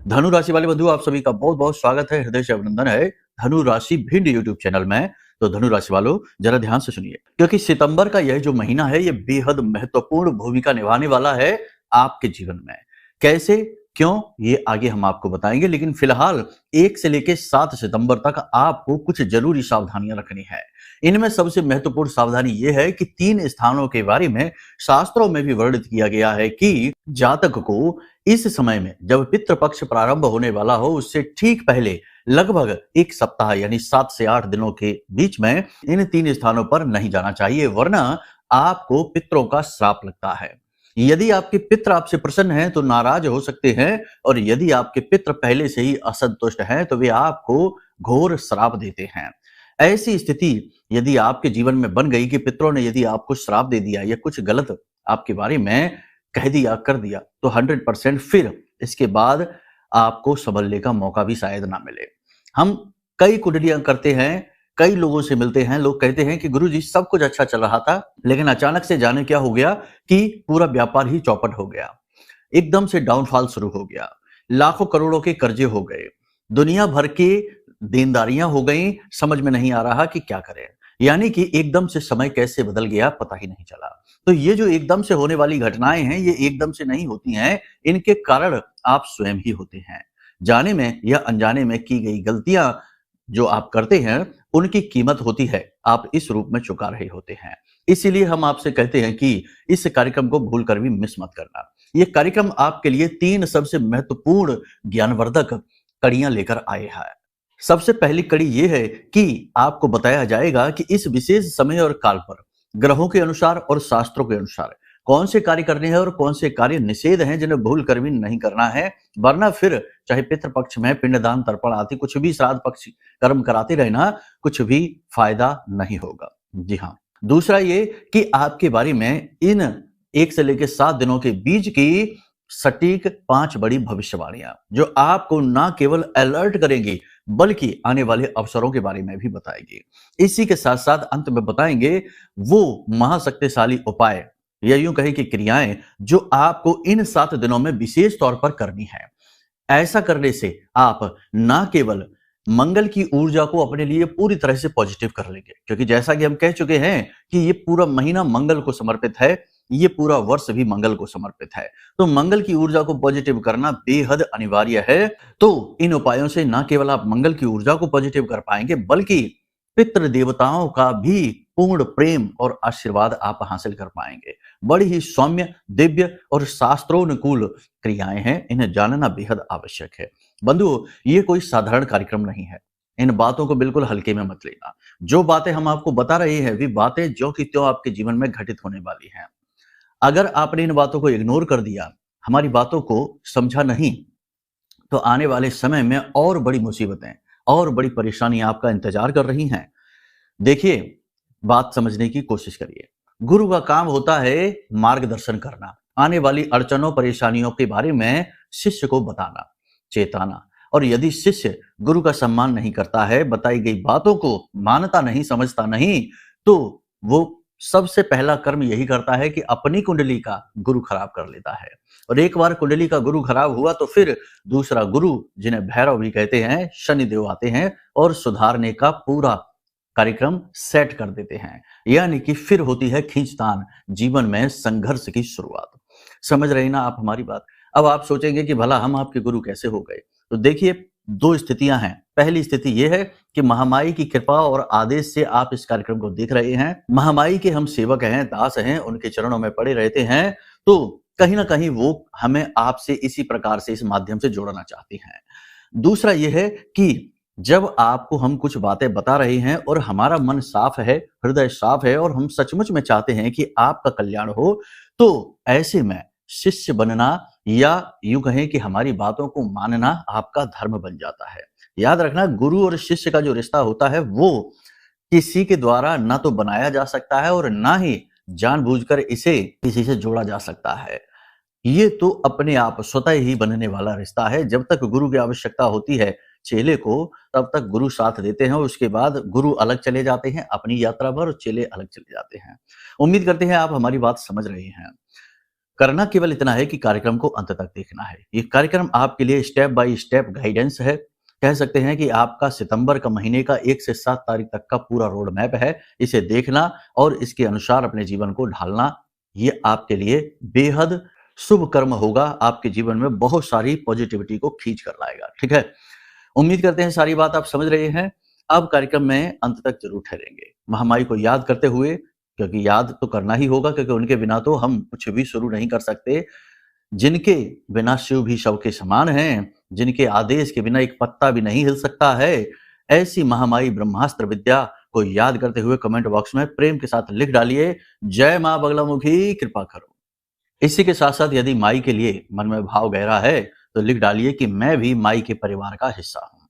धनु राशि वाले बंधु आप सभी का बहुत बहुत स्वागत है, हृदय से अभिनंदन है धनु राशि भिंड यूट्यूब चैनल में। तो धनु राशि वालों जरा ध्यान से सुनिए, क्योंकि सितंबर का यह जो महीना है ये बेहद महत्वपूर्ण भूमिका निभाने वाला है आपके जीवन में। कैसे, क्यों, ये आगे हम आपको बताएंगे, लेकिन फिलहाल 1 से लेकर 7 सितंबर तक आपको कुछ जरूरी सावधानियां रखनी है। इनमें सबसे महत्वपूर्ण सावधानी यह है कि 3 स्थानों के बारे में शास्त्रों में भी वर्णित किया गया है कि जातक को इस समय में जब पितृपक्ष प्रारंभ होने वाला हो उससे ठीक पहले लगभग 1 सप्ताह यानी 7 से 8 दिनों के बीच में इन 3 स्थानों पर नहीं जाना चाहिए, वरना आपको पितरों का श्राप लगता है। यदि आपके पितर आपसे प्रसन्न हैं तो नाराज हो सकते हैं, और यदि आपके पितर पहले से ही असंतुष्ट हैं तो वे आपको घोर श्राप देते हैं। ऐसी स्थिति यदि आपके जीवन में बन गई कि पितरों ने यदि आपको श्राप दे दिया या कुछ गलत आपके बारे में कह दिया, कर दिया, तो 100% फिर इसके बाद आपको संभलने का मौका भी शायद ना मिले। हम कई कुंडलियां करते हैं, कई लोगों से मिलते हैं, लोग कहते हैं कि गुरुजी सब कुछ अच्छा चल रहा था, लेकिन अचानक से जाने क्या हो गया कि पूरा व्यापार ही चौपट हो गया, एकदम से डाउनफॉल शुरू हो गया, लाखों करोड़ों के कर्जे हो गए, दुनिया भर की देनदारियां हो गई, समझ में नहीं आ रहा कि क्या करें। यानी कि एकदम से समय कैसे बदल गया पता ही नहीं चला। तो ये जो एकदम से होने वाली घटनाएं हैं ये एकदम से नहीं होती हैं, इनके कारण आप स्वयं ही होते हैं। जाने में या अनजाने में की गई गलतियां जो आप करते हैं उनकी कीमत होती है, आप इस रूप में चुका रहे होते हैं। इसीलिए हम आपसे कहते हैं कि इस कार्यक्रम को भूल कर भी मिस मत करना। ये कार्यक्रम आपके लिए 3 सबसे महत्वपूर्ण ज्ञानवर्धक कड़ियां लेकर आए हैं। सबसे पहली कड़ी ये है कि आपको बताया जाएगा कि इस विशेष समय और काल पर ग्रहों के अनुसार और शास्त्रों के अनुसार कौन से कार्य करने हैं और कौन से कार्य निषेध हैं जिन्हें भूल कर भी नहीं करना है, वरना फिर चाहे पितृपक्ष में पिंडदान तर्पण आदि कुछ भी श्राद्ध पक्ष कर्म कराते रहना, कुछ भी फायदा नहीं होगा। जी हाँ। दूसरा ये कि आपके बारे में इन 1 से लेकर 7 दिनों के बीच की सटीक 5 बड़ी भविष्यवाणियां जो आपको न केवल अलर्ट करेंगी बल्कि आने वाले अवसरों के बारे में भी बताएगी। इसी के साथ साथ अंत में बताएंगे वो महाशक्तिशाली उपाय या यूं कहें कि क्रियाएं जो आपको इन 7 दिनों में विशेष तौर पर करनी है। ऐसा करने से आप ना केवल मंगल की ऊर्जा को अपने लिए पूरी तरह से पॉजिटिव कर लेंगे, क्योंकि जैसा कि हम कह चुके हैं कि ये पूरा महीना मंगल को समर्पित है, ये पूरा वर्ष भी मंगल को समर्पित है, तो मंगल की ऊर्जा को पॉजिटिव करना बेहद अनिवार्य है। तो इन उपायों से न केवल आप मंगल की ऊर्जा को पॉजिटिव कर पाएंगे बल्कि पितृ देवताओं का भी पूर्ण प्रेम और आशीर्वाद आप हासिल कर पाएंगे। बड़ी ही सौम्य, दिव्य और शास्त्रोनुकूल क्रियाएं हैं, इन्हें जानना बेहद आवश्यक है। बंधु, ये कोई साधारण कार्यक्रम नहीं है, इन बातों को बिल्कुल हल्के में मत लेना। जो बातें हम आपको बता रहे हैं वे बातें ज्यों की त्यों आपके जीवन में घटित होने वाली हैं। अगर आपने इन बातों को इग्नोर कर दिया, हमारी बातों को समझा नहीं, तो आने वाले समय में और बड़ी मुसीबतें और बड़ी परेशानियां आपका इंतजार कर रही हैं। देखिए, बात समझने की कोशिश करिए। गुरु का काम होता है मार्गदर्शन करना, आने वाली अड़चनों परेशानियों के बारे में शिष्य को बताना, चेताना। और यदि शिष्य गुरु का सम्मान नहीं करता है, बताई गई बातों को मानता नहीं, समझता नहीं, तो वो सबसे पहला कर्म यही करता है कि अपनी कुंडली का गुरु खराब कर लेता है। और एक बार कुंडली का गुरु खराब हुआ तो फिर दूसरा गुरु, जिन्हें भैरव भी कहते हैं, शनिदेव आते हैं और सुधारने का पूरा कार्यक्रम सेट कर देते हैं। यानी कि फिर होती है खींचतान, जीवन में संघर्ष की शुरुआत। समझ रहे ना आप हमारी बात? अब आप सोचेंगे कि भला हम आपके गुरु कैसे हो गए? तो देखिए, 2 स्थितियां हैं। पहली स्थिति यह है कि महामाई की कृपा और आदेश से आप इस कार्यक्रम को देख रहे हैं। महामाई के हम सेवक हैं, दास हैं, उनके चरणों में पड़े रहते हैं, तो कहीं ना कहीं वो हमें आपसे इसी प्रकार से, इस माध्यम से जोड़ना चाहती हैं। दूसरा यह है कि जब आपको हम कुछ बातें बता रहे हैं और हमारा मन साफ है, हृदय साफ है और हम सचमुच में चाहते हैं कि आपका कल्याण हो, तो ऐसे में शिष्य बनना या यूं कहें कि हमारी बातों को मानना आपका धर्म बन जाता है। याद रखना, गुरु और शिष्य का जो रिश्ता होता है वो किसी के द्वारा ना तो बनाया जा सकता है और ना ही जानबूझकर इसे किसी से जोड़ा जा सकता है। ये तो अपने आप स्वतः ही बनने वाला रिश्ता है। जब तक गुरु की आवश्यकता होती है चेले को, तब तक गुरु साथ देते हैं, उसके बाद गुरु अलग चले जाते हैं अपनी यात्रा पर और चेले अलग चले जाते हैं। उम्मीद करते हैं आप हमारी बात समझ रहे हैं। करना केवल इतना है कि कार्यक्रम को अंत तक देखना है। ये कार्यक्रम आपके लिए स्टेप बाय स्टेप गाइडेंस है। कह सकते हैं कि आपका सितंबर का महीने का 1 से 7 तारीख तक का पूरा रोड मैप है। इसे देखना और इसके अनुसार अपने जीवन को ढालना, ये आपके लिए बेहद शुभ कर्म होगा। आपके जीवन में बहुत सारी पॉजिटिविटी को खींच कर लाएगा। ठीक है, उम्मीद करते हैं सारी बात आप समझ रहे हैं। अब कार्यक्रम में अंत तक जरूर ठहरेंगे, महामाई को याद करते हुए, क्योंकि याद तो करना ही होगा, क्योंकि उनके बिना तो हम कुछ भी शुरू नहीं कर सकते। जिनके बिना शिव भी शव के समान हैं, जिनके आदेश के बिना एक पत्ता भी नहीं हिल सकता है, ऐसी महामाई ब्रह्मास्त्र विद्या को याद करते हुए कमेंट बॉक्स में प्रेम के साथ लिख डालिए, जय मां बगलामुखी कृपा करो। इसी के साथ साथ यदि माई के लिए मन में भाव गहरा है तो लिख डालिए कि मैं भी माई के परिवार का हिस्सा हूं।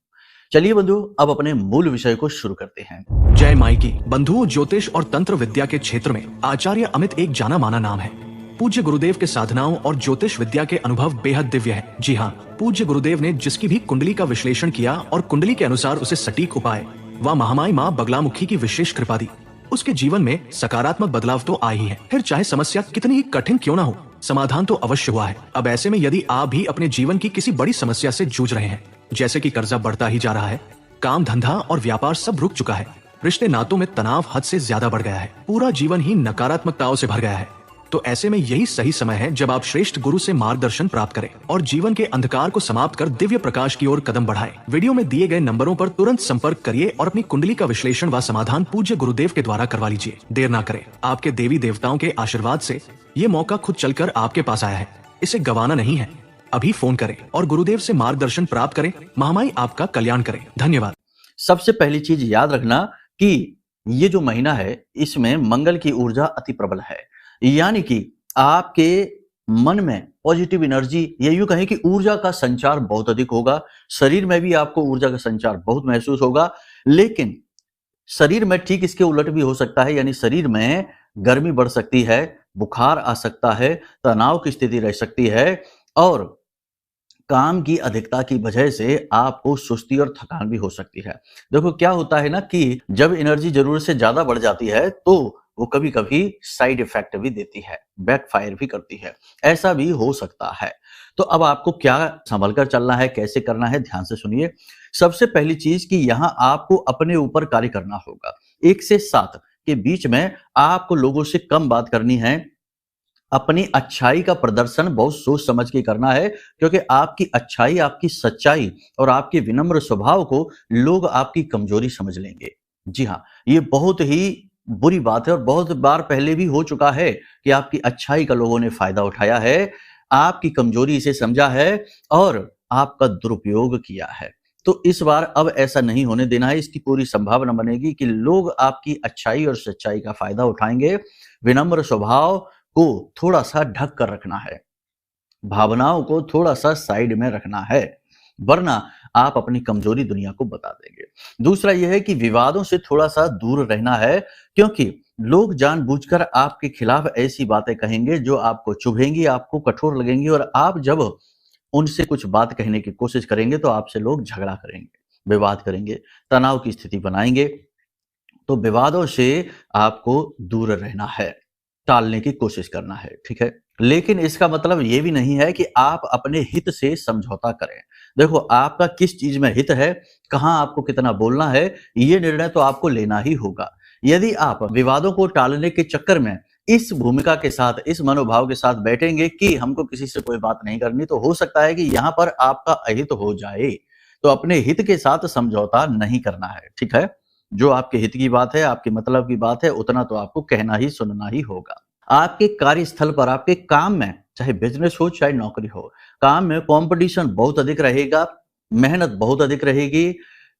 चलिए बंधु, अब अपने मूल विषय को शुरू करते हैं। जय माई की। बंधुओं, ज्योतिष और तंत्र विद्या के क्षेत्र में आचार्य अमित एक जाना माना नाम है। पूज्य गुरुदेव के साधनाओं और ज्योतिष विद्या के अनुभव बेहद दिव्य है। जी हाँ, पूज्य गुरुदेव ने जिसकी भी कुंडली का विश्लेषण किया और कुंडली के अनुसार उसे सटीक उपाय व महामाई माँ बगलामुखी की विशेष कृपा दी, उसके जीवन में सकारात्मक बदलाव तो आ ही है। फिर चाहे समस्या कितनी ही कठिन क्यों ना हो, समाधान तो अवश्य हुआ है। अब ऐसे में यदि आप भी अपने जीवन की किसी बड़ी समस्या से जूझ रहे हैं, जैसे कि कर्जा बढ़ता ही जा रहा है, काम धंधा और व्यापार सब रुक चुका है, रिश्ते नातों में तनाव हद से ज्यादा बढ़ गया है, पूरा जीवन ही नकारात्मकताओं से भर गया है, तो ऐसे में यही सही समय है जब आप श्रेष्ठ गुरु से मार्गदर्शन प्राप्त करें और जीवन के अंधकार को समाप्त कर दिव्य प्रकाश की ओर कदम बढ़ाएं। वीडियो में दिए गए नंबरों पर तुरंत संपर्क करिए और अपनी कुंडली का विश्लेषण व समाधान पूज्य गुरुदेव के द्वारा करवा लीजिए। देर ना करें, आपके देवी देवताओं के आशीर्वाद से ये मौका खुद चलकर आपके पास आया है, इसे गंवाना नहीं है। अभी फोन करें और गुरुदेव से मार्गदर्शन प्राप्त करें। महामाई आपका कल्याण करें। धन्यवाद। सबसे पहली चीज याद रखना कि ये जो महीना है इसमें मंगल की ऊर्जा अति प्रबल है, यानी कि आपके मन में पॉजिटिव एनर्जी, ये यूं कहें कि ऊर्जा का संचार बहुत अधिक होगा। शरीर में भी आपको ऊर्जा का संचार बहुत महसूस होगा, लेकिन शरीर में ठीक इसके उलट भी हो सकता है, यानी शरीर में गर्मी बढ़ सकती है, बुखार आ सकता है, तनाव की स्थिति रह सकती है और काम की अधिकता की वजह से आपको सुस्ती और थकान भी हो सकती है। देखो क्या होता है ना कि जब एनर्जी जरूरत से ज्यादा बढ़ जाती है तो वो कभी कभी साइड इफेक्ट भी देती है, बैकफायर भी करती है, ऐसा भी हो सकता है। तो अब आपको क्या संभल कर चलना है, कैसे करना है, ध्यान से सुनिए। सबसे पहली चीज कि यहाँ आपको अपने ऊपर कार्य करना होगा। 1 से 7 के बीच में आपको लोगों से कम बात करनी है। अपनी अच्छाई का प्रदर्शन बहुत सोच समझ के करना है, क्योंकि आपकी अच्छाई, आपकी सच्चाई और आपके विनम्र स्वभाव को लोग आपकी कमजोरी समझ लेंगे। जी हाँ, ये बहुत ही बुरी बात है और बहुत बार पहले भी हो चुका है कि आपकी अच्छाई का लोगों ने फायदा उठाया है, आपकी कमजोरी से समझा है और आपका दुरुपयोग किया है। तो इस बार अब ऐसा नहीं होने देना है। इसकी पूरी संभावना बनेगी कि लोग आपकी अच्छाई और सच्चाई का फायदा उठाएंगे। विनम्र स्वभाव को थोड़ा सा ढक कर रखना है, भावनाओं को थोड़ा सा साइड में रखना है, वरना आप अपनी कमजोरी दुनिया को बता देंगे। दूसरा यह है कि विवादों से थोड़ा सा दूर रहना है, क्योंकि लोग जानबूझकर आपके खिलाफ ऐसी बातें कहेंगे जो आपको चुभेंगी, आपको कठोर लगेंगी और आप जब उनसे कुछ बात कहने की कोशिश करेंगे तो आपसे लोग झगड़ा करेंगे, विवाद करेंगे, तनाव की स्थिति बनाएंगे। तो विवादों से आपको दूर रहना है, टालने की कोशिश करना है, ठीक है। लेकिन इसका मतलब ये भी नहीं है कि आप अपने हित से समझौता करें। देखो आपका किस चीज में हित है, कहां आपको कितना बोलना है, ये निर्णय तो आपको लेना ही होगा। यदि आप विवादों को टालने के चक्कर में इस भूमिका के साथ, इस मनोभाव के साथ बैठेंगे कि हमको किसी से कोई बात नहीं करनी, तो हो सकता है कि यहां पर आपका अहित हो जाए। तो अपने हित के साथ समझौता नहीं करना है, ठीक है। जो आपके हित की बात है, आपके मतलब की बात है, उतना तो आपको कहना ही सुनना ही होगा। आपके कार्यस्थल पर, आपके काम में, चाहे बिजनेस हो चाहे नौकरी हो, काम में कंपटीशन बहुत अधिक रहेगा, मेहनत बहुत अधिक रहेगी,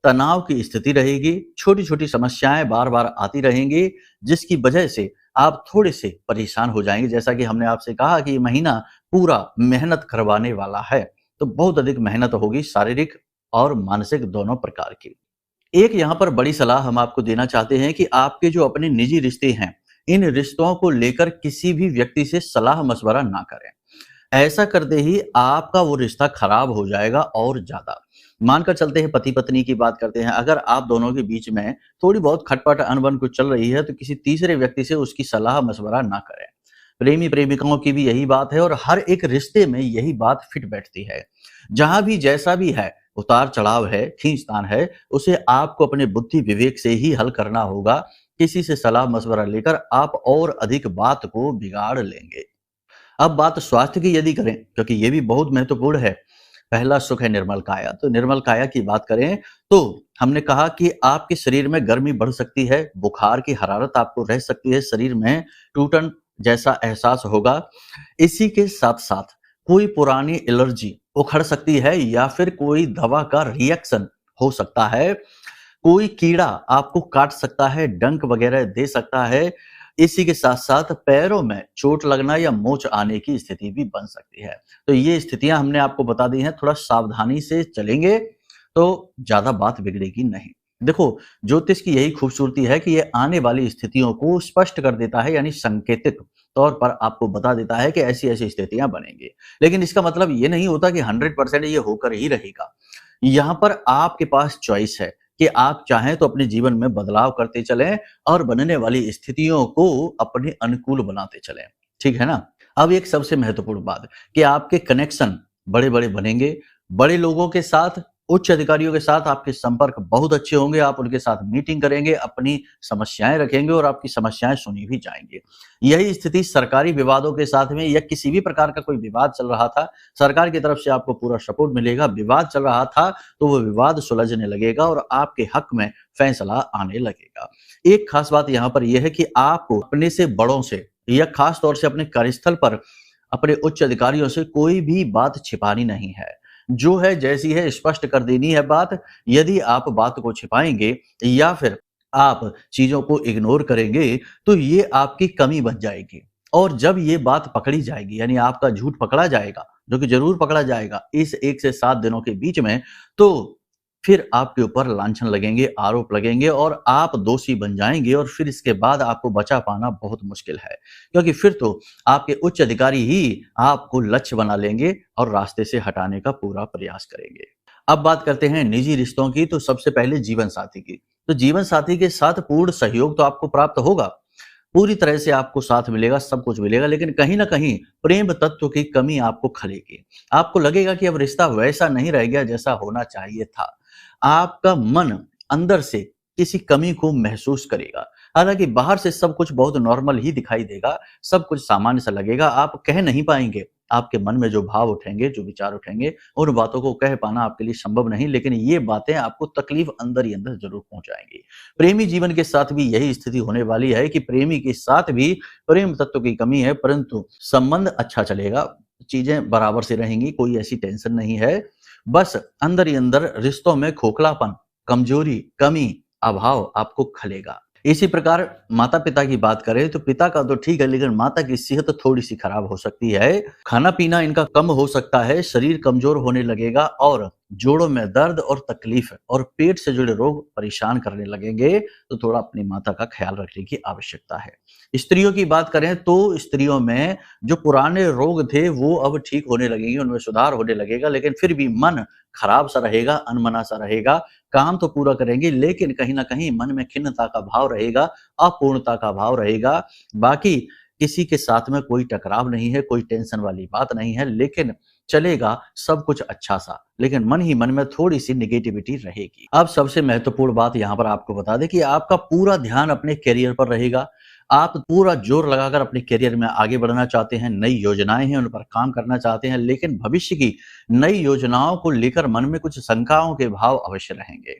तनाव की स्थिति रहेगी, छोटी छोटी समस्याएं बार बार आती रहेंगी, जिसकी वजह से आप थोड़े से परेशान हो जाएंगे। जैसा कि हमने आपसे कहा कि ये महीना पूरा मेहनत करवाने वाला है, तो बहुत अधिक मेहनत होगी, शारीरिक और मानसिक दोनों प्रकार की। एक यहाँ पर बड़ी सलाह हम आपको देना चाहते हैं कि आपके जो अपने निजी रिश्ते हैं, इन रिश्तों को लेकर किसी भी व्यक्ति से सलाह मशवरा ना करें। ऐसा करते ही आपका वो रिश्ता खराब हो जाएगा और ज्यादा। मानकर चलते हैं पति पत्नी की बात करते हैं, अगर आप दोनों के बीच में थोड़ी बहुत खटपट अनबन कुछ चल रही है तो किसी तीसरे व्यक्ति से उसकी सलाह मशवरा ना करें। प्रेमी प्रेमिकाओं की भी यही बात है और हर एक रिश्ते में यही बात फिट बैठती है। जहां भी जैसा भी है, उतार चढ़ाव है, खींचतान है, उसे आपको अपने बुद्धि विवेक से ही हल करना होगा। किसी से सलाह मशवरा लेकर आप और अधिक बात को बिगाड़ लेंगे। अब बात स्वास्थ्य की यदि करें, क्योंकि ये भी बहुत महत्वपूर्ण है। पहला सुख है निर्मल काया। तो निर्मल काया की बात करें तो हमने कहा कि आपके शरीर में गर्मी बढ़ सकती है, बुखार की हरारत आपको रह सकती है, शरीर में टूटन जैसा एहसास होगा। इसी के साथ साथ कोई पुरानी एलर्जी उखड़ सकती है या फिर कोई दवा का रिएक्शन हो सकता है। कोई कीड़ा आपको काट सकता है, डंक वगैरह दे सकता है। इसी के साथ-साथ पैरों में चोट लगना या मोच आने की स्थिति भी बन सकती है। तो ये स्थितियाँ हमने आपको बता दी हैं, थोड़ा सावधानी से चलेंगे तो ज़्यादा बात बिगड़ेगी नहीं। देखो, ज्योतिष की यही खूबसूरती है कि ये आने वाली स्थितियों को स्पष्ट कर देता है, यानी सांकेतिक तौर पर आपको बता देता है कि ऐसी-ऐसी स्थितियाँ बनेंगी। लेकिन इसका मतलब ये नहीं होता कि 100% ये होकर ही रहेगा। यहाँ पर आपके पास चॉइस है कि आप चाहें तो अपने जीवन में बदलाव करते चलें और बनने वाली स्थितियों को अपने अनुकूल बनाते चलें। ठीक है ना? अब एक सबसे महत्वपूर्ण बात कि आपके कनेक्शन बड़े-बड़े बनेंगे। बड़े लोगों के साथ, उच्च अधिकारियों के साथ आपके संपर्क बहुत अच्छे होंगे। आप उनके साथ मीटिंग करेंगे, अपनी समस्याएँ रखेंगे और आपकी समस्याएँ सुनी भी जाएँगी। यही स्थिति सरकारी विवादों के साथ में या किसी भी प्रकार का कोई विवाद चल रहा था, सरकार की तरफ से आपको पूरा सपोर्ट मिलेगा। विवाद चल रहा था तो वो विवाद सुलझने लगेगा और आपके हक में फैसला आने लगेगा। एक खास बात यहाँ पर यह है कि आपको अपने से बड़ों से या खास तौर से अपने कार्यस्थल पर अपने उच्च अधिकारियों से कोई भी बात छिपानी नहीं है। जो है जैसी है स्पष्ट कर देनी है बात। यदि आप बात को छिपाएँगे या फिर आप चीज़ों को इग्नोर करेंगे तो ये आपकी कमी बन जाएगी। और जब ये बात पकड़ी जाएगी, यानी आपका झूठ पकड़ा जाएगा, जो कि ज़रूर पकड़ा जाएगा इस 1 से 7 दिनों के बीच में, तो फिर आपके ऊपर लांछन लगेंगे, आरोप लगेंगे और आप दोषी बन जाएँगे और फिर इसके बाद आपको बचा पाना बहुत मुश्किल है। क्योंकि फिर तो आपके उच्च अधिकारी ही आपको लक्ष्य बना लेंगे और रास्ते से हटाने का पूरा प्रयास करेंगे। अब बात करते हैं निजी रिश्तों की, तो सबसे पहले जीवन साथी की। तो जीवन साथी के साथ पूर्ण सहयोग तो आपको प्राप्त होगा। पूरी तरह से आपको साथ मिलेगा, सब कुछ मिलेगा, लेकिन कहीं न कहीं प्रेम तत्व की कमी आपको खलेगी। आपको लगेगा कि अब रिश्ता वैसा नहीं रह गया जैसा होना चाहिए था। आपका मन अंदर से किसी कमी को महसूस करेगा। हालाँकि बाहर से सब कुछ बहुत नॉर्मल ही दिखाई देगा, सब कुछ सामान्य सा लगेगा, आप कह नहीं पाएँगे। आपके मन में जो भाव उठेंगे, जो विचार उठेंगे, उन बातों को कह पाना आपके लिए संभव नहीं, लेकिन ये बातें आपको तकलीफ अंदर ही अंदर ज़रूर पहुँचाएँगी। प्रेमी जीवन के साथ भी यही स्थिति होने वाली है कि प्रेमी के साथ भी प्रेम तत्व की कमी है, परंतु संबंध अच्छा चलेगा, चीज़ें बराबर से रहेंगी, कोई ऐसी टेंशन नहीं है। बस अंदर ही अंदर रिश्तों में खोखलापन, कमजोरी, कमी, अभाव आपको खलेगा। इसी प्रकार माता-पिता की बात करें तो पिता का तो ठीक है, लेकिन माता की सेहत थोड़ी-सी खराब हो सकती है। खाना-पीना इनका कम हो सकता है, शरीर कमज़ोर होने लगेगा और जोड़ों में दर्द और तकलीफ और पेट से जुड़े रोग परेशान करने लगेंगे, तो थोड़ा अपनी माता का ख्याल रखने की आवश्यकता है। स्त्रियों की बात करें तो स्त्रियों में जो पुराने रोग थे वो अब ठीक होने लगेंगे, उनमें सुधार होने लगेगा, लेकिन फिर भी मन खराब-सा रहेगा, अनमना-सा रहेगा। काम तो पूरा करेंगे, लेकिन कहीं न कहीं मन में खिन्नता का भाव रहेगा, अपूर्णता का भाव रहेगा। बाकी किसी के साथ में कोई टकराव नहीं है, कोई टेंशन वाली बात नहीं है, लेकिन चलेगा सब कुछ अच्छा-सा, लेकिन मन ही मन में थोड़ी-सी नेगेटिविटी रहेगी। अब सबसे महत्वपूर्ण बात यहाँ पर आपको बता दें कि आपका पूरा ध्यान अपने करियर पर रहेगा। आप पूरा जोर लगाकर अपने करियर में आगे बढ़ना चाहते हैं, नई योजनाएँ हैं, उन पर काम करना चाहते हैं, लेकिन भविष्य की नई योजनाओं को लेकर मन में कुछ शंकाओं के भाव अवश्य रहेंगे।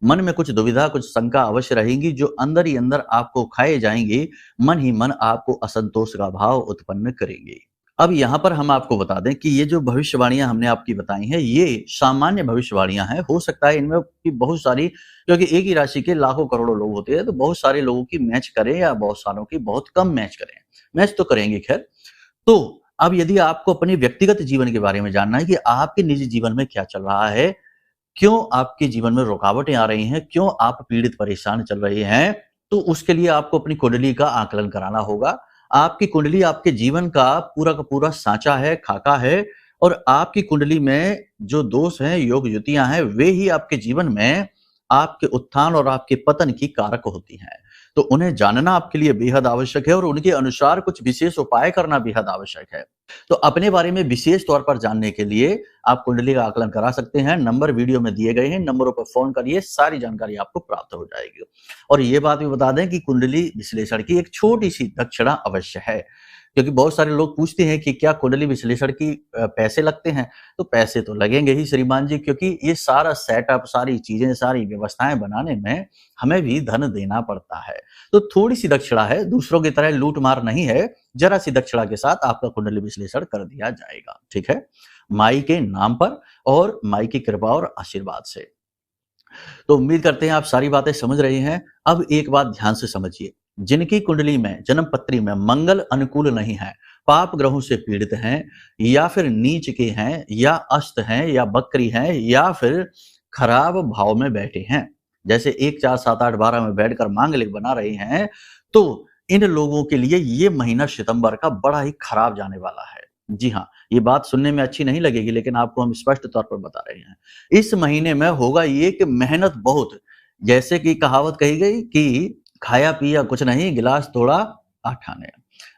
मन में कुछ दुविधा, कुछ शंका अवश्य रहेंगी, जो अंदर ही अंदर आपको खाए जाएँगी, मन ही मन आपको असंतोष का भाव उत्पन्न करेंगी। अब यहाँ पर हम आपको बता दें कि ये जो भविष्यवाणियाँ हमने आपकी बताई हैं, ये सामान्य भविष्यवाणियाँ हैं। हो सकता है इनमें की बहुत सारी, क्योंकि एक ही राशि के लाखों करोड़ों लोग होते हैं, तो बहुत सारे लोगों की मैच करें या बहुत सारों की बहुत कम मैच करें। मैच तो करेंगे खैर। तो अब यदि आपको अपने व्यक्तिगत जीवन के बारे में जानना है कि आपके निजी जीवन में क्या चल रहा है, क्यों आपके जीवन में रुकावटें आ रही हैं, क्यों आप पीड़ित परेशान चल रहे हैं, तो उसके लिए आपको अपनी कुंडली का आकलन कराना होगा। आपकी कुंडली आपके जीवन का पूरा साँचा है, खाका है और आपकी कुंडली में जो दोष हैं, योग युतियाँ हैं, वे ही आपके जीवन में आपके उत्थान और आपके पतन की कारक होती हैं। तो उन्हें जानना आपके लिए बेहद आवश्यक है और उनके अनुसार कुछ विशेष उपाय करना बेहद आवश्यक है। तो अपने बारे में विशेष तौर पर जानने के लिए आप कुंडली का आकलन करा सकते हैं। नंबर वीडियो में दिए गए हैं, नंबरों पर फोन करिए, सारी जानकारी आपको प्राप्त हो जाएगी। और ये बात भी बता दें कि कुंडली विश्लेषण की एक छोटी सी दक्षिणा अवश्य है, क्योंकि बहुत सारे लोग पूछते हैं कि क्या कुंडली विश्लेषण की पैसे लगते हैं। तो पैसे तो लगेंगे ही श्रीमान जी, क्योंकि ये सारा सेटअप, सारी चीजें, सारी व्यवस्थाएं बनाने में हमें भी धन देना पड़ता है। तो थोड़ी सी दक्षिणा है, दूसरों की तरह लूट मार नहीं है, जरा सी दक्षिणा के साथ आपका कुंडली विश्लेषण कर दिया जाएगा। ठीक है, माई के नाम पर और माई की कृपा और आशीर्वाद से। तो उम्मीद करते हैं आप सारी बातें समझ रहे हैं। अब एक बात ध्यान से समझिए, जिनकी कुंडली में, जन्म पत्री में मंगल अनुकूल नहीं है, पाप ग्रहों से पीड़ित हैं, या फिर नीच के हैं, या अस्त हैं, या बकरी हैं, या फिर खराब भाव में बैठे हैं, जैसे 1 4 7 8 12 में बैठकर मांगलिक बना रहे हैं, तो इन लोगों के लिए ये महीना सितंबर का बड़ा ही खराब जाने वाला है। जी हाँ, ये बात सुनने में अच्छी नहीं लगेगी, लेकिन आपको हम स्पष्ट तौर पर बता रहे हैं। इस महीने में होगा ये कि मेहनत बहुत, जैसे कि कहावत कही गई कि खाया पिया कुछ नहीं, गिलास तोड़ा आठाने।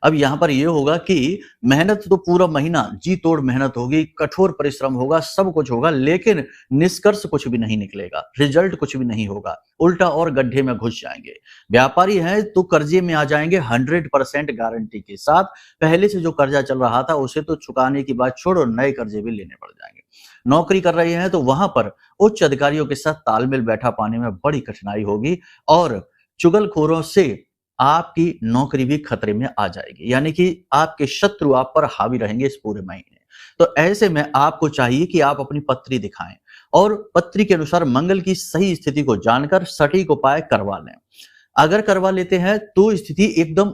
अब यहाँ पर ये होगा कि मेहनत तो पूरा महीना जी तोड़ मेहनत होगी, कठोर परिश्रम होगा, सब कुछ होगा, लेकिन निष्कर्ष कुछ भी नहीं निकलेगा, रिजल्ट कुछ भी नहीं होगा, उल्टा और गड्ढे में घुस जाएंगे। व्यापारी हैं तो कर्जे में आ जाएंगे 100% गारंटी के साथ। पहले से जो कर्जा चल रहा था उसे तो चुकाने की बात छोड़ो, नए कर्जे भी लेने पड़ जाएंगे। नौकरी कर रहे हैं तो वहां पर उच्च अधिकारियों के साथ तालमेल बैठा पाने में बड़ी कठिनाई होगी और चुगलखोरों से आपकी नौकरी भी खतरे में आ जाएगी, यानी कि आपके शत्रु आप पर हावी रहेंगे इस पूरे महीने। तो ऐसे में आपको चाहिए कि आप अपनी पत्री दिखाएं और पत्री के अनुसार मंगल की सही स्थिति को जानकर सटीक उपाय करवा लें। अगर करवा लेते हैं तो स्थिति एकदम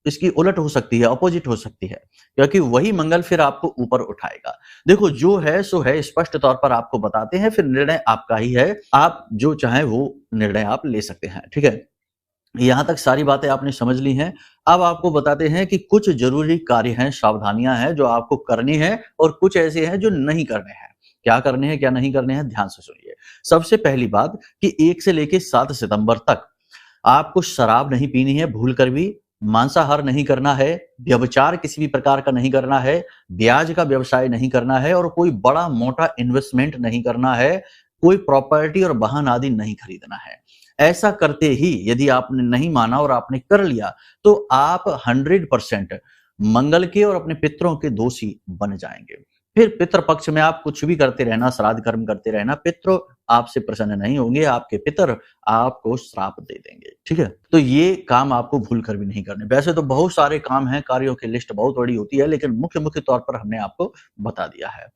इसकी उलट हो सकती है, अपोजिट हो सकती है, क्योंकि वही मंगल फिर आपको ऊपर उठाएगा। देखो, जो है सो है, स्पष्ट तौर पर आपको बताते हैं, फिर निर्णय आपका ही है, आप जो चाहें वो निर्णय आप ले सकते हैं। ठीक है, यहां तक सारी बातें आपने समझ ली हैं। अब आपको बताते हैं कि कुछ जरूरी कार्य हैं, सावधानियां हैं जो आपको करनी है, और कुछ ऐसे हैं जो नहीं करने हैं। क्या करने हैं, क्या नहीं करने हैं, ध्यान से सुनिए। सबसे पहली बात कि 1 से लेकर 7 सितंबर तक आपको शराब नहीं पीनी है, भूल कर भी मांसाहार नहीं करना है, व्यभिचार किसी भी प्रकार का नहीं करना है, ब्याज का व्यवसाय नहीं करना है, और कोई बड़ा मोटा इन्वेस्टमेंट नहीं करना है, कोई प्रॉपर्टी और वाहन आदि नहीं खरीदना है। ऐसा करते ही यदि आपने नहीं माना और आपने कर लिया तो आप 100% मंगल के और अपने पितरों के दोषी बन जाएंगे। फिर पितृ पक्ष में आप कुछ भी करते रहना, श्राद्ध कर्म करते रहना, पितृ आपसे प्रसन्न नहीं होंगे, आपके पितर आपको श्राप दे देंगे। ठीक है, तो ये काम आपको भूल कर भी नहीं करने। वैसे तो बहुत सारे काम हैं, कार्यों की लिस्ट बहुत बड़ी होती है, लेकिन मुख्य तौर पर हमने आपको बता दिया है।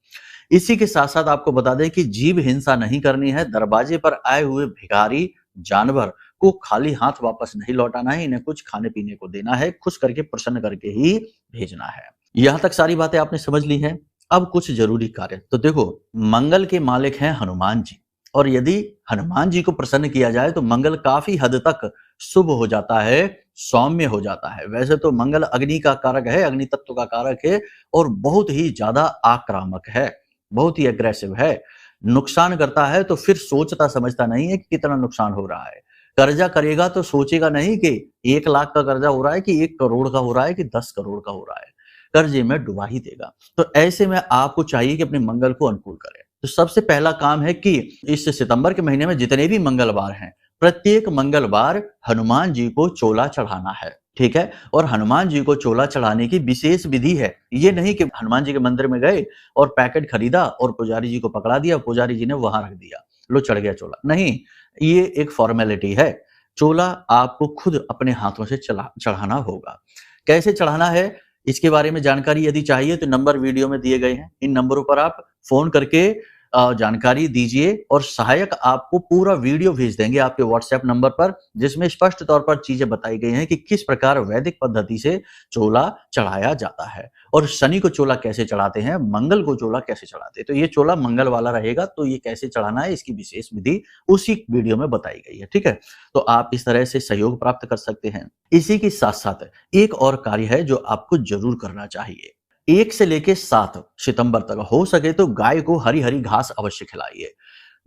इसी के साथ साथ आपको बता दें कि जीव हिंसा नहीं करनी है, दरवाजे पर आए हुए भिखारी जानवर को खाली हाथ वापस नहीं लौटाना है, इन्हें कुछ खाने पीने को देना है, खुश करके प्रसन्न करके ही भेजना है। यहां तक सारी बातें आपने समझ ली हैं। अब कुछ जरूरी कार्य, तो देखो, मंगल के मालिक हैं हनुमान जी, और यदि हनुमान जी को प्रसन्न किया जाए तो मंगल काफी हद तक शुभ हो जाता है, सौम्य हो जाता है। वैसे तो मंगल अग्नि का कारक है, अग्नि तत्व का कारक है, और बहुत ही ज्यादा आक्रामक है, बहुत ही एग्रेसिव है। नुकसान करता है तो फिर सोचता समझता नहीं है कि कितना नुकसान हो रहा है। कर्जा करेगा तो सोचेगा नहीं कि 1 लाख का कर्जा हो रहा है कि 1 करोड़ का हो रहा है कि 10 करोड़ का हो रहा है, कर्जे में डुबा ही देगा। तो ऐसे में आपको चाहिए कि अपने मंगल को अनुकूल करें। तो सबसे पहला काम है कि इस सितंबर के महीने में जितने भी मंगलवार हैं, प्रत्येक मंगलवार हनुमान जी को चोला चढ़ाना है। ठीक है, और हनुमान जी को चोला चढ़ाने की विशेष विधि है। ये नहीं कि हनुमान जी के मंदिर में गए और पैकेट खरीदा और पुजारी जी को पकड़ा दिया, पुजारी जी ने वहां रख दिया, लो चढ़ गया चोला। नहीं, ये एक फॉर्मेलिटी है। चोला आपको खुद अपने हाथों से चढ़ाना होगा। कैसे चढ़ाना है, इसके बारे में जानकारी यदि चाहिए तो नंबर वीडियो में दिए गए हैं, इन नंबरों पर आप फोन करके जानकारी दीजिए, और सहायक आपको पूरा वीडियो भेज देंगे आपके व्हाट्सएप नंबर पर, जिसमें स्पष्ट तौर पर चीजें बताई गई हैं कि किस प्रकार वैदिक पद्धति से चोला चढ़ाया जाता है, और शनि को चोला कैसे चढ़ाते हैं, मंगल को चोला कैसे चढ़ाते हैं। तो ये चोला मंगल वाला रहेगा, तो ये कैसे चढ़ाना है इसकी विशेष विधि उसी वीडियो में बताई गई है। ठीक है, तो आप इस तरह से सहयोग प्राप्त कर सकते हैं। इसी के साथ साथ एक और कार्य है जो आपको जरूर करना चाहिए। 1 से लेकर 7 सितंबर तक हो सके तो गाय को हरी हरी घास अवश्य खिलाइए।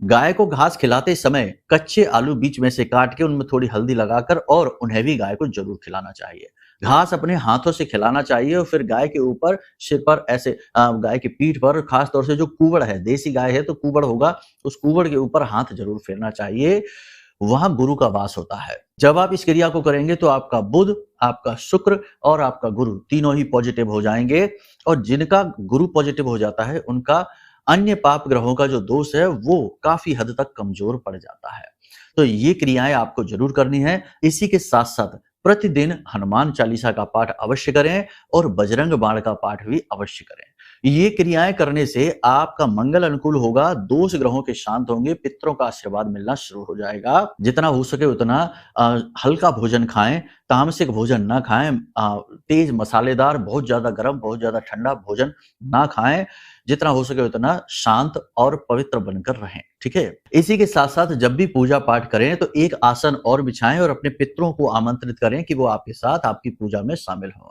गाय को घास खिलाते समय कच्चे आलू बीच में से काट के उनमें थोड़ी हल्दी लगाकर और उन्हें भी गाय को जरूर खिलाना चाहिए। घास अपने हाथों से खिलाना चाहिए और फिर गाय के ऊपर, सिर पर ऐसे गाय की पीठ पर, खास तौर से जो कूबड़ है, देसी गाय है तो कूबड़ होगा, उस कूबड़ के ऊपर हाथ जरूर फेरना चाहिए। वहां गुरु का वास होता है। जब आप इस क्रिया को करेंगे तो आपका बुध, आपका शुक्र और आपका गुरु तीनों ही पॉजिटिव हो जाएंगे, और जिनका गुरु पॉजिटिव हो जाता है उनका अन्य पाप ग्रहों का जो दोष है वो काफी हद तक कमजोर पड़ जाता है। तो ये क्रियाएं आपको जरूर करनी है। इसी के साथ साथ प्रतिदिन हनुमान चालीसा का पाठ अवश्य करें और बजरंग बाण का पाठ भी अवश्य करें। ये क्रियाएं करने से आपका मंगल अनुकूल होगा, दोष ग्रहों के शांत होंगे, पितरों का आशीर्वाद मिलना शुरू हो जाएगा। जितना हो सके उतना हल्का भोजन खाएं, तामसिक भोजन ना खाएं, तेज मसालेदार, बहुत ज्यादा गर्म, बहुत ज्यादा ठंडा भोजन ना खाएं। जितना हो सके उतना शांत और पवित्र बनकर रहें, ठीक है। इसी के साथ साथ जब भी पूजा पाठ करें तो एक आसन और बिछाएं और अपने पितरों को आमंत्रित करें कि वो आपके साथ आपकी पूजा में शामिल हों।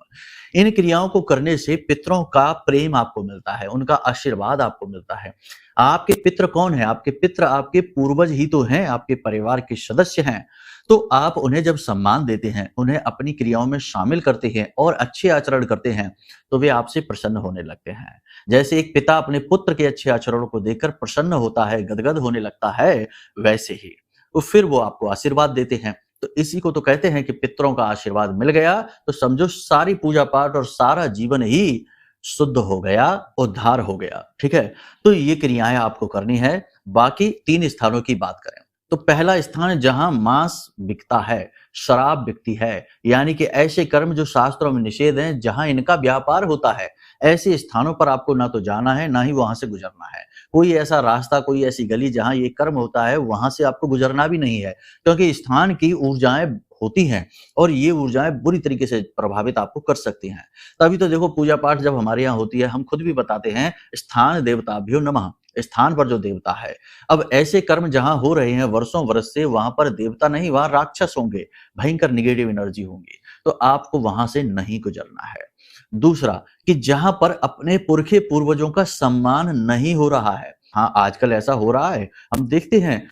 इन क्रियाओं को करने से पितरों का प्रेम आपको मिलता है, उनका आशीर्वाद आपको मिलता है। आपके पितृ कौन है? आपके पितृ आपके पूर्वज ही तो हैं, आपके परिवार के सदस्य हैं। तो आप उन्हें जब सम्मान देते हैं, उन्हें अपनी क्रियाओं में शामिल करते हैं और अच्छे आचरण करते हैं, तो वे आपसे प्रसन्न होने लगते हैं। जैसे एक पिता अपने पुत्र के अच्छे आचरणों को देखकर प्रसन्न होता है, गदगद होने लगता है, वैसे ही तो फिर वो आपको आशीर्वाद देते हैं। तो इसी को तो कहते हैं कि पितरों का आशीर्वाद मिल गया तो समझो सारी पूजा पाठ और सारा जीवन ही शुद्ध हो गया, उद्धार हो गया, ठीक है। तो ये क्रियाएं आपको करनी है। बाकी 3 स्थानों की बात करें तो पहला स्थान जहां मांस बिकता है, शराब बिकती है, यानी कि ऐसे कर्म जो शास्त्रों में निषेध हैं, जहां इनका व्यापार होता है, ऐसे स्थानों पर आपको ना तो जाना है, ना ही वहां से गुजरना है। कोई ऐसा रास्ता, कोई ऐसी गली जहां ये कर्म होता है, वहां से आपको गुजरना भी नहीं है, क्योंकि स्थान की ऊर्जाएं होती हैं और ये ऊर्जाएं बुरी तरीके से प्रभावित आपको कर सकती हैं। तभी तो देखो पूजा पाठ जब हमारे यहाँ होती है, हम खुद भी बताते हैं स्थान देवताभ्यो नमः, स्थान पर जो देवता है। अब ऐसे कर्म जहां हो रहे हैं वर्षों वर्ष से, वहां पर देवता नहीं, वहां राक्षस होंगे, भयंकर निगेटिव एनर्जी होंगी, तो आपको वहां से नहीं गुजरना है। दूसरा कि जहां पर अपने पुरखे पूर्वजों का सम्मान नहीं हो रहा है, हाँ आजकल ऐसा हो रहा है, हम देखते हैं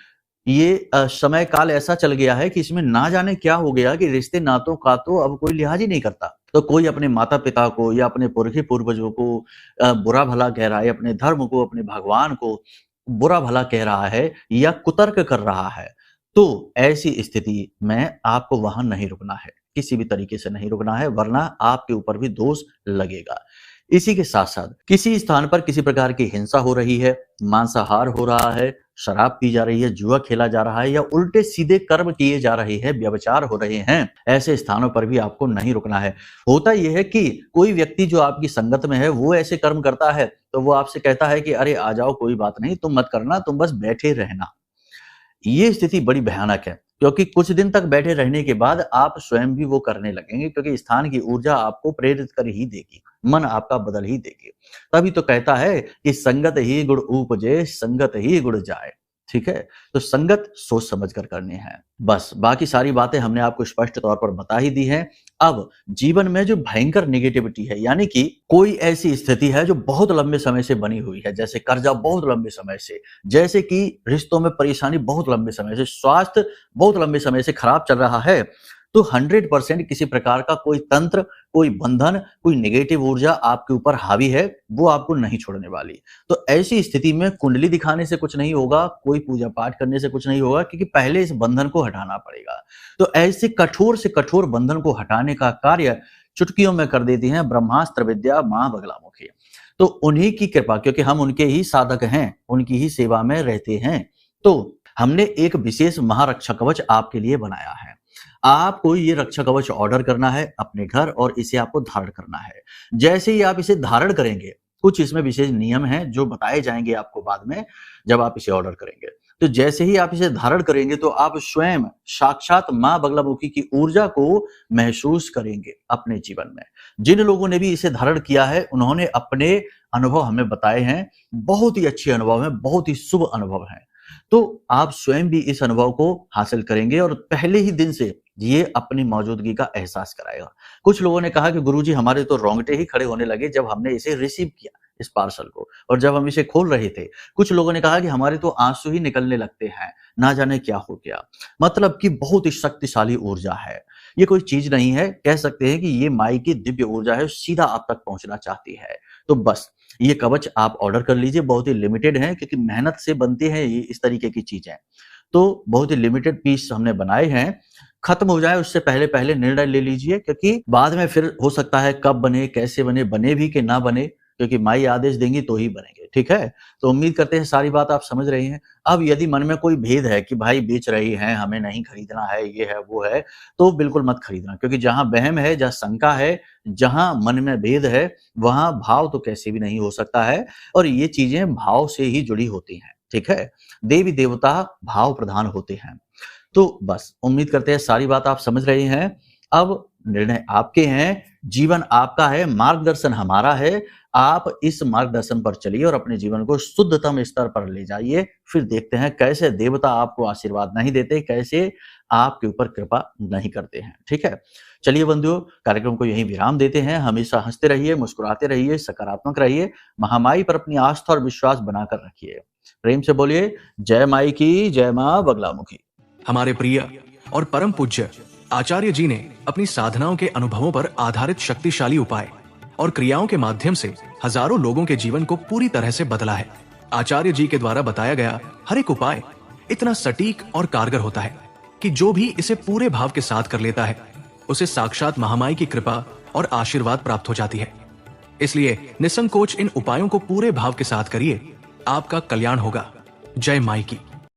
ये समय काल ऐसा चल गया है कि इसमें ना जाने क्या हो गया कि रिश्ते नातों का तो अब कोई लिहाज ही नहीं करता। तो कोई अपने माता पिता को या अपने पुरखे पूर्वजों को बुरा भला कह रहा है, अपने धर्म को, अपने भगवान को बुरा भला कह रहा है या कुतर्क कर रहा है, तो ऐसी स्थिति में आपको वहां नहीं रुकना है, किसी भी तरीके से नहीं रुकना है, वरना आपके ऊपर भी दोष लगेगा। इसी के साथ साथ किसी स्थान पर किसी प्रकार की हिंसा हो रही है, मांसाहार हो रहा है, शराब पी जा रही है, जुआ खेला जा रहा है या उल्टे सीधे कर्म किए जा रहे हैं, व्यभिचार हो रहे हैं, ऐसे स्थानों पर भी आपको नहीं रुकना है। होता यह है कि कोई व्यक्ति जो आपकी संगत में है वो ऐसे कर्म करता है तो वो आपसे कहता है कि अरे आ जाओ, कोई बात नहीं, तुम मत करना, तुम बस बैठे रहना। ये स्थिति बड़ी भयानक है, क्योंकि कुछ दिन तक बैठे रहने के बाद आप स्वयं भी वो करने लगेंगे, क्योंकि स्थान की ऊर्जा आपको प्रेरित कर ही देगी, मन आपका बदल ही देगी। तभी तो कहता है कि संगत ही गुण उपजे, संगत ही गुण जाए, ठीक है। तो संगत सोच समझ कर करनी है। बस बाकी सारी बातें हमने आपको स्पष्ट तौर पर बता ही दी हैं। अब जीवन में जो भयंकर नेगेटिविटी है, यानी कि कोई ऐसी स्थिति है जो बहुत लंबे समय से बनी हुई है, जैसे कर्जा बहुत लंबे समय से, जैसे कि रिश्तों में परेशानी बहुत लंबे समय से, स्वास्थ्य बहुत लंबे समय से खराब चल रहा है, तो 100% किसी प्रकार का कोई तंत्र, कोई बंधन, कोई नेगेटिव ऊर्जा आपके ऊपर हावी है, वो आपको नहीं छोड़ने वाली। तो ऐसी स्थिति में कुंडली दिखाने से कुछ नहीं होगा, कोई पूजा पाठ करने से कुछ नहीं होगा, क्योंकि पहले इस बंधन को हटाना पड़ेगा। तो ऐसे कठोर से कठोर बंधन को हटाने का कार्य चुटकियों में कर देती हैं ब्रह्मास्त्र विद्या मां बगलामुखी। तो उन्हीं की कृपा, क्योंकि हम उनके ही साधक हैं, उनकी ही सेवा में रहते हैं, तो हमने एक विशेष महारक्षा कवच आपके लिए बनाया है। आपको ये रक्षा कवच ऑर्डर करना है अपने घर और इसे आपको धारण करना है। जैसे ही आप इसे धारण करेंगे, कुछ इसमें विशेष नियम हैं जो बताए जाएंगे आपको बाद में जब आप इसे ऑर्डर करेंगे। तो जैसे ही आप इसे धारण करेंगे तो आप स्वयं साक्षात मां बगलामुखी की ऊर्जा को महसूस करेंगे अपने जीवन में। जिन लोगों ने भी इसे धारण किया है उन्होंने अपने अनुभव हमें बताए हैं, बहुत ही अच्छे अनुभव हैं, बहुत ही शुभ अनुभव हैं। तो आप स्वयं भी इस अनुभव को हासिल करेंगे और पहले ही दिन से ये अपनी मौजूदगी का एहसास कराएगा। कुछ लोगों ने कहा कि गुरुजी हमारे तो रोंगटे ही खड़े होने लगे जब हमने इसे रिसीव किया, इस पार्सल को। और जब हम इसे खोल रहे थे, कुछ लोगों ने कहा कि हमारे तो आंसू ही निकलने लगते हैं, ना जाने क्या हो गया। मतलब कि बहुत ही शक्तिशाली ऊर्जा है। ये कोई चीज नहीं है, कह सकते हैं कि ये माई की दिव्य ऊर्जा है, सीधा आप तक पहुंचना चाहती है। तो बस ये कवच आप ऑर्डर कर लीजिए, बहुत ही लिमिटेड है क्योंकि मेहनत से बनती है ये इस तरीके की चीजें। तो बहुत ही लिमिटेड पीस हमने बनाए हैं, खत्म हो जाए उससे पहले पहले निर्णय ले लीजिए, क्योंकि बाद में फिर हो सकता है कब बने, कैसे बने, बने भी कि ना बने, क्योंकि माई आदेश देंगी तो ही बनेंगे। ठीक है, तो उम्मीद करते हैं सारी बात आप समझ रही हैं। अब यदि मन में कोई भेद है कि भाई बेच रही हैं, हमें नहीं खरीदना है, ये है वो है, तो बिल्कुल मत खरीदना, क्योंकि जहां वहम है, जहां शंका है, जहां मन में भेद है, वहां भाव तो कैसे भी नहीं हो सकता है। और ये चीजें भाव से ही जुड़ी होती हैं। ठीक है, देवी देवता भाव प्रधान होते हैं। तो बस उम्मीद करते हैं सारी बात आप समझ रहे हैं। अब निर्णय आपके हैं, जीवन आपका है, मार्गदर्शन हमारा है। आप इस मार्गदर्शन पर चलिए और अपने जीवन को शुद्धतम स्तर पर ले जाइए। फिर देखते हैं कैसे देवता आपको आशीर्वाद नहीं देते, कैसे आपके ऊपर कृपा नहीं करते हैं। ठीक है, चलिए बंधुओं, कार्यक्रम को यहीं विराम देते हैं। हमेशा हंसते रहिए, मुस्कुराते रहिए, सकारात्मक रहिए, महामाई पर अपनी आस्था और विश्वास बनाकर रखिए। प्रेम से बोलिए जय माई की, जय मां बगलामुखी। हमारे प्रिय और परम पूज्य आचार्य जी ने अपनी साधनाओं के अनुभवों पर आधारित शक्तिशाली उपाय और क्रियाओं के माध्यम से हजारों लोगों के जीवन को पूरी तरह से बदला है। आचार्य जी के द्वारा बताया गया हर एक उपाय इतना सटीक और कारगर होता है कि जो भी इसे पूरे भाव के साथ कर लेता है, उसे साक्षात महामाई की कृपा और आशीर्वाद प्राप्त हो जाती है। इसलिए निसंकोच इन उपायों को पूरे भाव के साथ करिए, आपका कल्याण होगा। जय माई की।